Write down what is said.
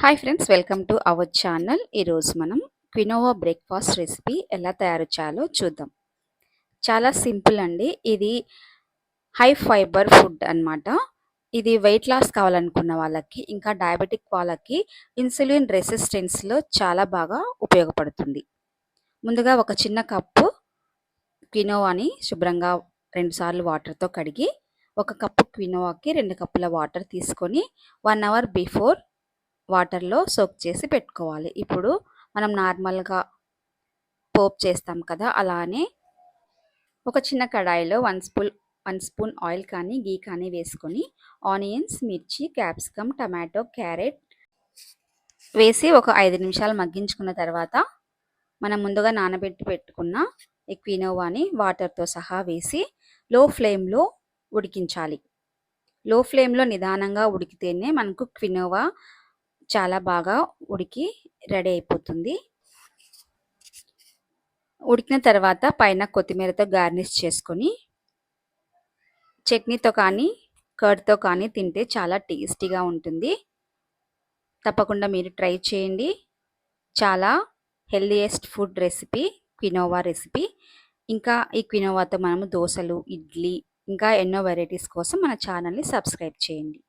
Hi friends, welcome to our channel. ఈరోజు మనం quinoa breakfast recipe ఎలా తయారు చేయాలో చూద్దాం. చాలా సింపుల్ అండి. ఇది హై ఫైబర్ ఫుడ్ అన్నమాట. ఇది వెయిట్ లాస్ కావాలనుకున్న వాళ్ళకి, ఇంకా డయాబెటిక్ వాళ్ళకి ఇన్సులిన్ రెసిస్టెన్స్లో చాలా బాగా ఉపయోగపడుతుంది. ముందుగా ఒక చిన్న కప్పు క్వినోవాని శుభ్రంగా 2 సార్లు వాటర్తో కడిగి, ఒక కప్పు క్వినోవాకి 2 కప్పుల వాటర్ తీసుకొని 1 అవర్ బిఫోర్ వాటర్లో సోక్ చేసి పెట్టుకోవాలి. ఇప్పుడు మనం నార్మల్గా పోపు చేస్తాం కదా, అలానే ఒక చిన్న కడాయిలో 1 స్పూన్ ఆయిల్ కానీ గీ కానీ వేసుకొని ఆనియన్స్, మిర్చి, క్యాప్సికమ్, టమాటో, క్యారెట్ వేసి ఒక 5 నిమిషాలు మగ్గించుకున్న తర్వాత మనం ముందుగా నానబెట్టి పెట్టుకున్న ఈ క్వినోవాని వాటర్తో సహా వేసి లో ఫ్లేమ్లో ఉడికించాలి. లో ఫ్లేమ్లో నిదానంగా ఉడికితేనే మనకు క్వినోవా చాలా బాగా ఉడికి రెడీ అయిపోతుంది. ఉడికిన తర్వాత పైన కొత్తిమీరతో గార్నిష్ చేసుకొని చట్నీతో కానీ కర్డ్తో కానీ తింటే చాలా టేస్టీగా ఉంటుంది. తప్పకుండా మీరు ట్రై చేయండి. చాలా healthiest food recipe quinoa recipe. ఇంకా ఈ క్వినోవాతో మనము దోశలు, ఇడ్లీ, ఇంకా ఎన్నో వెరైటీస్ కోసం మన ఛానల్ని సబ్స్క్రైబ్ చేయండి.